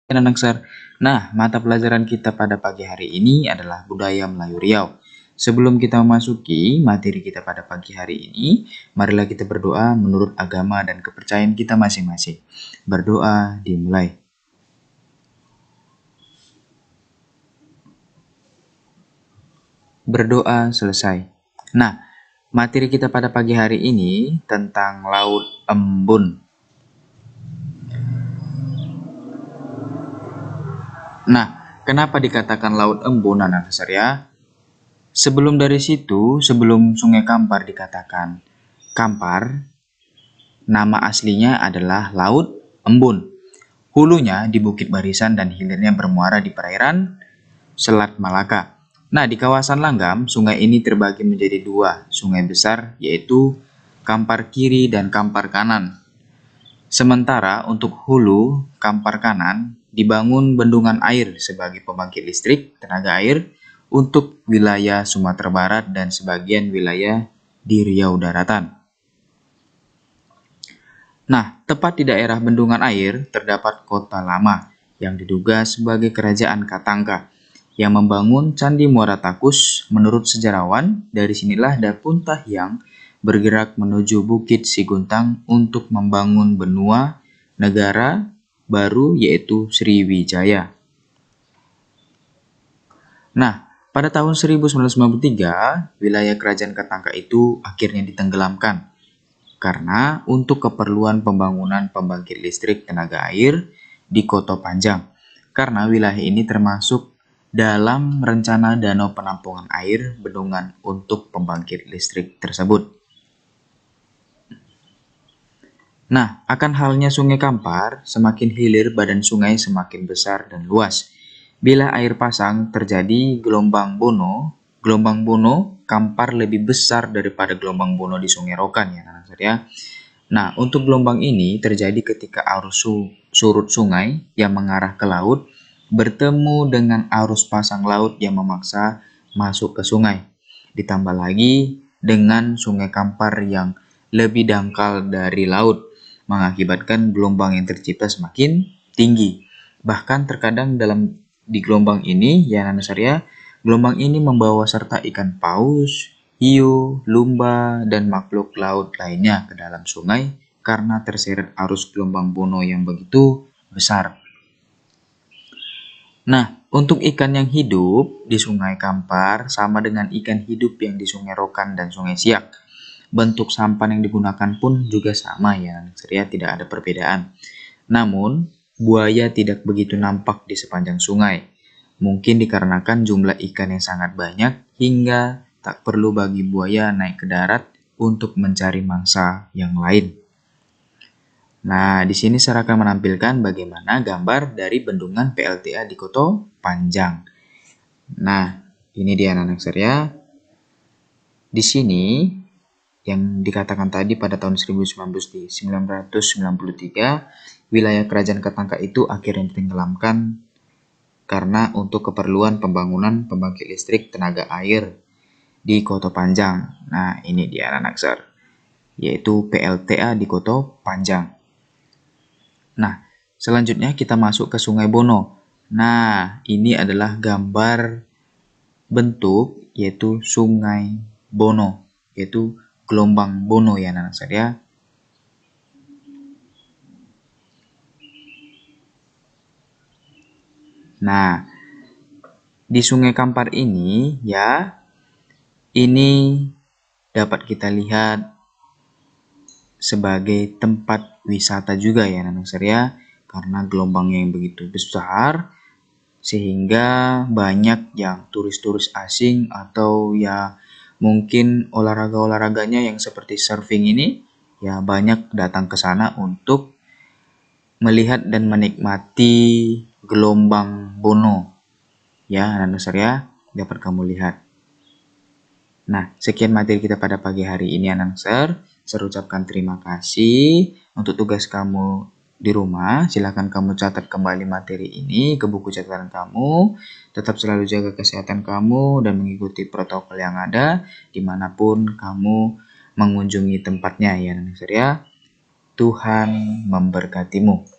Anak Sar. Nah, mata pelajaran kita pada pagi hari ini adalah Budaya Melayu Riau. Sebelum kita memasuki materi kita pada pagi hari ini, marilah kita berdoa menurut agama dan kepercayaan kita masing-masing. Berdoa dimulai. Berdoa selesai. Nah, materi kita pada pagi hari ini tentang Laut Embun. Nah, kenapa dikatakan Laut Embun, anak dasar ya? Sebelum dari situ, sebelum Sungai Kampar dikatakan Kampar, nama aslinya adalah Laut Embun. Hulunya di Bukit Barisan dan hilirnya bermuara di perairan Selat Malaka. Nah, di kawasan Langgam, sungai ini terbagi menjadi dua sungai besar, yaitu Kampar Kiri dan Kampar Kanan. Sementara untuk hulu Kampar Kanan dibangun bendungan air sebagai pembangkit listrik tenaga air untuk wilayah Sumatera Barat dan sebagian wilayah di Riau Daratan. Nah, tepat di daerah bendungan air terdapat kota lama yang diduga sebagai kerajaan Katangka yang membangun Candi Muara Takus. Menurut sejarawan, dari sinilah Dapun Tahyang bergerak menuju Bukit Siguntang untuk membangun benua negara baru yaitu Sriwijaya. Nah, pada tahun 1993, wilayah kerajaan Katangka itu akhirnya ditenggelamkan karena untuk keperluan pembangunan pembangkit listrik tenaga air di Koto Panjang. Karena wilayah ini termasuk dalam rencana danau penampungan air bendungan untuk pembangkit listrik tersebut. Nah, akan halnya Sungai Kampar, semakin hilir badan sungai semakin besar dan luas. Bila air pasang terjadi gelombang bono Kampar lebih besar daripada gelombang bono di Sungai Rokan ya, anak ya. Nah, untuk gelombang ini terjadi ketika arus surut sungai yang mengarah ke laut bertemu dengan arus pasang laut yang memaksa masuk ke sungai. Ditambah lagi dengan Sungai Kampar yang lebih dangkal dari laut, mengakibatkan gelombang yang tercipta semakin tinggi. Bahkan terkadang di gelombang ini, ya Nasaria, gelombang ini membawa serta ikan paus, hiu, lumba, dan makhluk laut lainnya ke dalam sungai karena terseret arus gelombang bono yang begitu besar. Nah, untuk ikan yang hidup di Sungai Kampar sama dengan ikan hidup yang di Sungai Rokan dan Sungai Siak. Bentuk sampan yang digunakan pun juga sama ya, tidak ada perbedaan. Namun, buaya tidak begitu nampak di sepanjang sungai. Mungkin dikarenakan jumlah ikan yang sangat banyak hingga tak perlu bagi buaya naik ke darat untuk mencari mangsa yang lain. Nah, di sini saya akan menampilkan bagaimana gambar dari bendungan PLTA di Koto Panjang. Nah, ini dia anak-anak ya. Di sini yang dikatakan tadi pada tahun 1993, wilayah kerajaan Katangka itu akhirnya ditenggelamkan karena untuk keperluan pembangunan pembangkit listrik tenaga air di Koto Panjang. Nah, ini dia anak sar, yaitu PLTA di Koto Panjang. Nah, selanjutnya kita masuk ke Sungai Bono. Nah, ini adalah gambar bentuk yaitu Sungai Bono, yaitu gelombang Bono ya anak saya. Nah, di Sungai Kampar ini ya, ini dapat kita lihat sebagai tempat wisata juga ya anak saya, karena gelombangnya yang begitu besar sehingga banyak yang turis-turis asing atau ya mungkin olahraga-olahraganya yang seperti surfing ini ya banyak datang ke sana untuk melihat dan menikmati gelombang Bono ya anak saya, dapat kamu lihat. Nah, sekian materi kita pada pagi hari ini anak saya ucapkan terima kasih. Untuk tugas kamu di rumah, silakan kamu catat kembali materi ini ke buku catatan kamu. Tetap selalu jaga kesehatan kamu dan mengikuti protokol yang ada dimanapun kamu mengunjungi tempatnya ya anak saya. Tuhan memberkatimu.